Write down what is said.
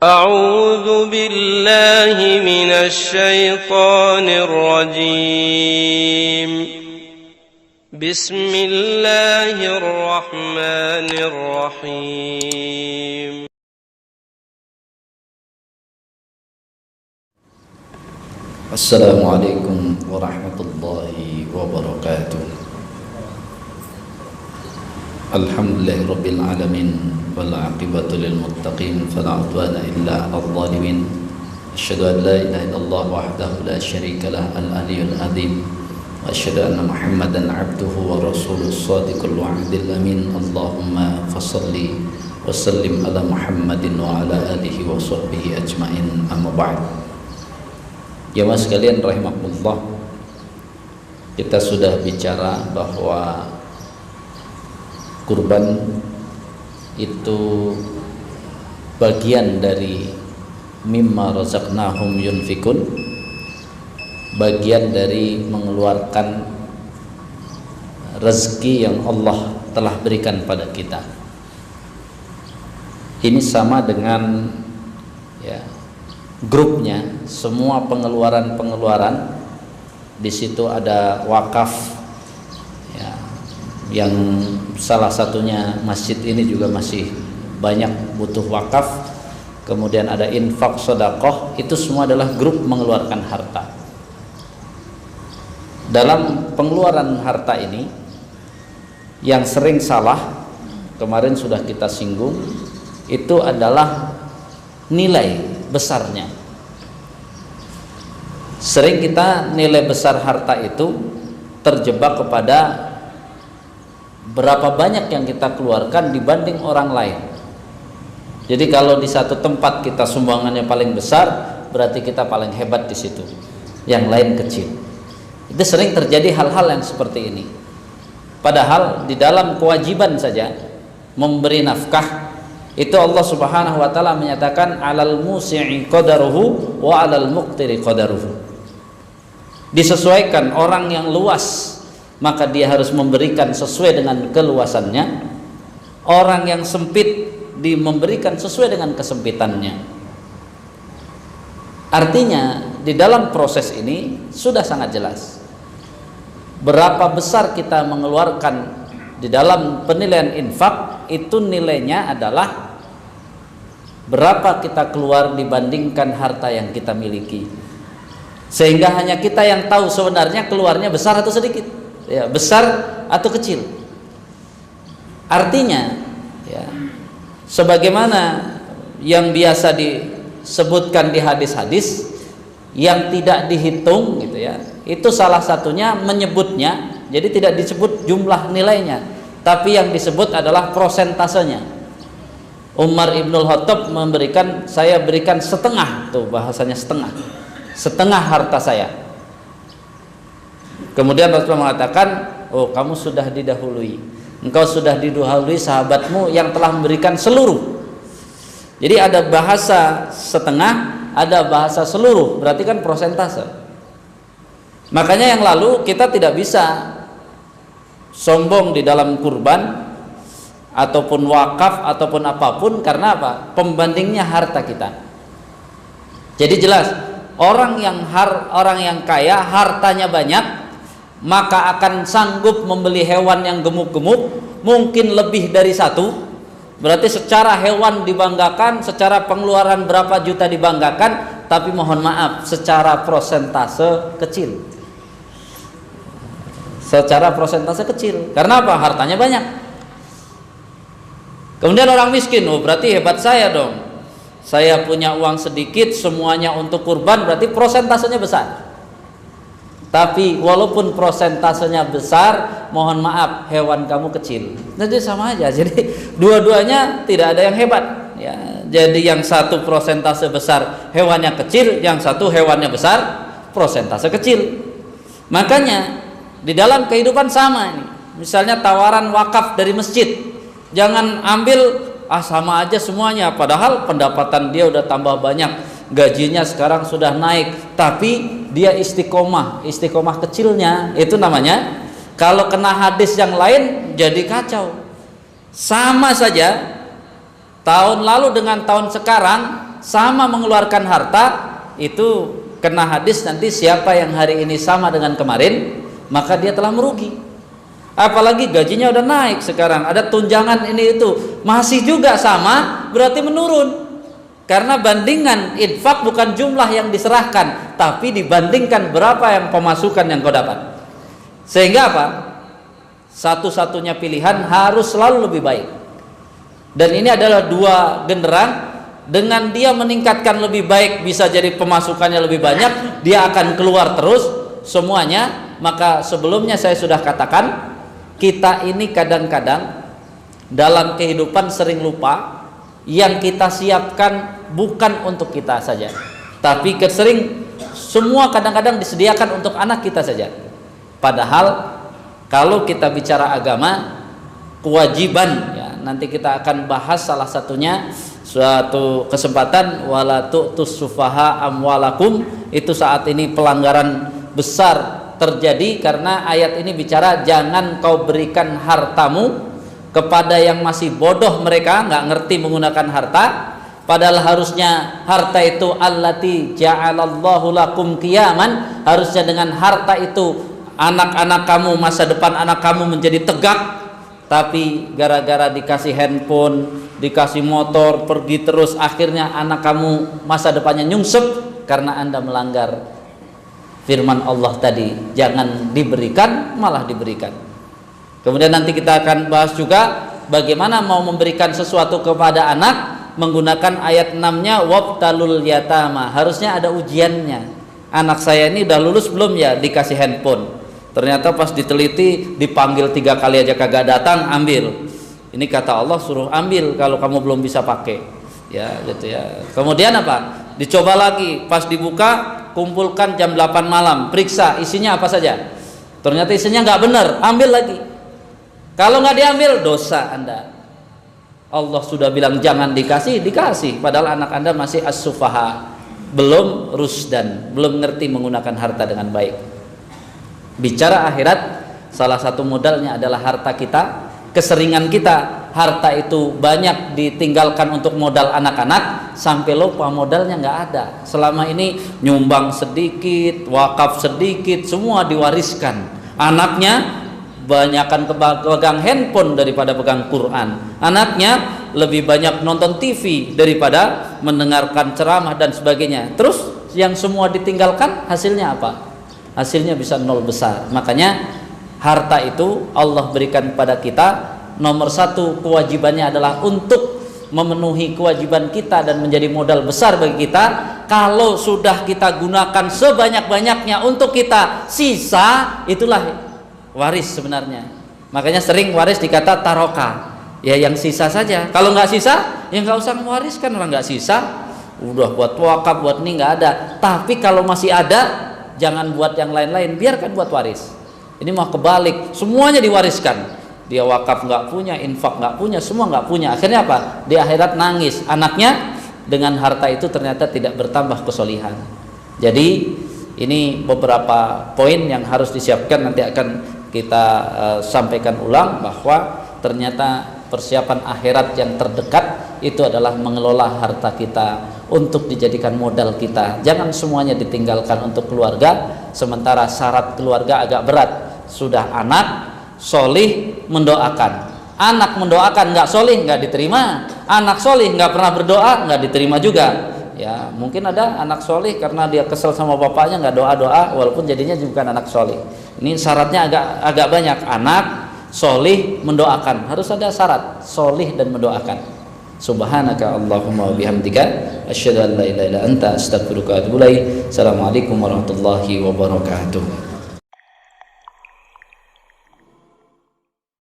أعوذ بالله من الشيطان الرجيم. بسم الله الرحمن الرحيم. Assalamualaikum warahmatullahi wabarakatuh. Alhamdulillahirabbil alamin wal 'aqibatu lil muttaqin fala 'udwana illa 'alal zalimin. Asyhadu an la ilaha illallah wahdahu la syarika lah al-'aliyyul 'azim wa asyhadu anna Muhammadan 'abduhu wa rasuluhus shadiqul wa'dil amin. Allahumma fashalli wa sallim ala Muhammadin wa ala alihi wa sahbihi ajmain. Amma ba'd. Jemaah sekalian rahimakumullah, kita sudah bicara bahwa kurban itu bagian dari mimma razaqnahum yunfikun, bagian dari mengeluarkan rezeki yang Allah telah berikan pada kita. Ini sama dengan grupnya, semua pengeluaran di situ ada wakaf yang salah satunya masjid ini juga masih banyak butuh wakaf, kemudian ada infak, sedekah, itu semua adalah grup mengeluarkan harta. Dalam pengeluaran harta ini yang sering salah, kemarin sudah kita singgung, itu adalah nilai besarnya. Sering kita nilai besar harta itu terjebak kepada berapa banyak yang kita keluarkan dibanding orang lain. Jadi kalau di satu tempat kita sumbangannya paling besar, berarti kita paling hebat di situ, yang lain kecil. Itu sering terjadi hal-hal yang seperti ini. Padahal di dalam kewajiban saja memberi nafkah, itu Allah Subhanahu wa taala menyatakan alal musi'i qadaruhu wa alal muqtiri qadaruhu. Disesuaikan, orang yang luas maka dia harus memberikan sesuai dengan keluasannya. Orang yang sempit memberikan sesuai dengan kesempitannya. Artinya di dalam proses ini sudah sangat jelas berapa besar kita mengeluarkan di dalam penilaian infak, itu nilainya adalah berapa kita keluar dibandingkan harta yang kita miliki. Sehingga hanya kita yang tahu sebenarnya keluarnya besar atau sedikit, besar atau kecil. Artinya sebagaimana yang biasa disebutkan di hadis-hadis yang tidak dihitung itu salah satunya menyebutnya. Jadi tidak disebut jumlah nilainya, tapi yang disebut adalah prosentasenya. Umar Ibnul Khattab saya berikan setengah, tuh bahasanya setengah harta saya. Kemudian Rasulullah mengatakan, oh kamu sudah didahului, engkau sudah didahului sahabatmu yang telah memberikan seluruh. Jadi ada bahasa setengah, ada bahasa seluruh, berarti kan prosentase. Makanya yang lalu kita tidak bisa sombong di dalam kurban ataupun wakaf ataupun apapun, karena apa? Pembandingnya harta kita. Jadi jelas orang yang kaya hartanya banyak, maka akan sanggup membeli hewan yang gemuk-gemuk, mungkin lebih dari satu. Berarti secara hewan dibanggakan, secara pengeluaran berapa juta dibanggakan, tapi mohon maaf secara prosentase kecil. Secara prosentase kecil. Karena apa? Hartanya banyak. Kemudian orang miskin, oh berarti hebat saya dong. Saya punya uang sedikit, semuanya untuk kurban, berarti prosentasenya besar. Tapi walaupun prosentasenya besar, mohon maaf hewan kamu kecil. Jadi sama aja. Jadi dua-duanya tidak ada yang hebat. Jadi yang satu prosentase besar, hewannya kecil, yang satu hewannya besar, prosentase kecil. Makanya di dalam kehidupan sama ini. Misalnya tawaran wakaf dari masjid, jangan ambil sama aja semuanya, padahal pendapatan dia udah tambah banyak, gajinya sekarang sudah naik, tapi dia istiqomah kecilnya, itu namanya kalau kena hadis yang lain jadi kacau. Sama saja tahun lalu dengan tahun sekarang sama mengeluarkan harta, itu kena hadis nanti siapa yang hari ini sama dengan kemarin maka dia telah merugi. Apalagi gajinya udah naik sekarang, ada tunjangan ini itu, masih juga sama, berarti menurun. Karena bandingan infak bukan jumlah yang diserahkan, tapi dibandingkan berapa yang pemasukan yang kau dapat. Sehingga apa? Satu-satunya pilihan harus selalu lebih baik. Dan ini adalah dua genderang. Dengan dia meningkatkan lebih baik, bisa jadi pemasukannya lebih banyak, dia akan keluar terus semuanya. Maka sebelumnya saya sudah katakan, kita ini kadang-kadang dalam kehidupan sering lupa, yang kita siapkan bukan untuk kita saja, tapi sering semua kadang-kadang disediakan untuk anak kita saja. Padahal kalau kita bicara agama, kewajiban, ya, nanti kita akan bahas salah satunya suatu kesempatan, wala tu'tus sufaha amwalakum. Itu saat ini pelanggaran besar terjadi karena ayat ini bicara jangan kau berikan hartamu kepada yang masih bodoh, mereka nggak ngerti menggunakan harta. Padahal harusnya harta itu allati ja'alallahu lakum qiyaman, harusnya dengan harta itu anak-anak kamu, masa depan anak kamu menjadi tegak. Tapi gara-gara dikasih handphone, dikasih motor, pergi terus, akhirnya anak kamu masa depannya nyungsep karena Anda melanggar firman Allah tadi, jangan diberikan malah diberikan. Kemudian nanti kita akan bahas juga bagaimana mau memberikan sesuatu kepada anak menggunakan ayat 6-nya wabtalul yatama. Harusnya ada ujiannya. Anak saya ini udah lulus belum ya, dikasih handphone. Ternyata pas diteliti dipanggil 3 kali aja kagak datang, ambil. Ini kata Allah suruh ambil kalau kamu belum bisa pakai. Ya, gitu ya. Kemudian apa? Dicoba lagi, pas dibuka kumpulkan jam 8 malam, periksa isinya apa saja. Ternyata isinya nggak benar, ambil lagi. Kalau nggak diambil, dosa Anda. Allah sudah bilang jangan dikasih, dikasih. Padahal anak Anda masih as-sufaha, belum rusdan, belum ngerti menggunakan harta dengan baik. Bicara akhirat, salah satu modalnya adalah harta kita. Keseringan kita, harta itu banyak ditinggalkan untuk modal anak-anak, sampai lupa modalnya nggak ada. Selama ini nyumbang sedikit, wakaf sedikit, semua diwariskan. Anaknya banyakkan pegang handphone daripada pegang Quran. Anaknya lebih banyak nonton TV daripada mendengarkan ceramah dan sebagainya. Terus yang semua ditinggalkan, hasilnya apa? Hasilnya bisa nol besar. Makanya harta itu Allah berikan kepada kita. Nomor satu kewajibannya adalah untuk memenuhi kewajiban kita dan menjadi modal besar bagi kita. Kalau sudah kita gunakan sebanyak-banyaknya untuk kita, sisa itulah waris sebenarnya. Makanya sering waris dikata taroka, ya yang sisa saja. Kalau nggak sisa, ya nggak usah mewariskan. Orang nggak sisa, udah buat wakaf, buat ini nggak ada. Tapi kalau masih ada, jangan buat yang lain-lain, biarkan buat waris. Ini mau kebalik, semuanya diwariskan. Dia wakaf nggak punya, infak nggak punya, semua nggak punya. Akhirnya apa? Di akhirat nangis. Anaknya dengan harta itu ternyata tidak bertambah kesolihan. Jadi ini beberapa poin yang harus disiapkan. Nanti akan kita sampaikan ulang bahwa ternyata persiapan akhirat yang terdekat itu adalah mengelola harta kita untuk dijadikan modal kita. Jangan semuanya ditinggalkan untuk keluarga, sementara syarat keluarga agak berat. Sudah anak solih mendoakan, anak mendoakan nggak solih nggak diterima, anak solih nggak pernah berdoa nggak diterima juga. Ya mungkin ada anak solih karena dia kesel sama bapaknya nggak doa walaupun jadinya bukan anak solih. Ini syaratnya agak banyak. Anak solih mendoakan, harus ada syarat solih dan mendoakan. Subhanaka Allahumma wa bihamdika asyhadu an la ilaha illa anta astaghfiruka wa atubu ilaik. Assalamualaikum warahmatullahi wabarakatuh.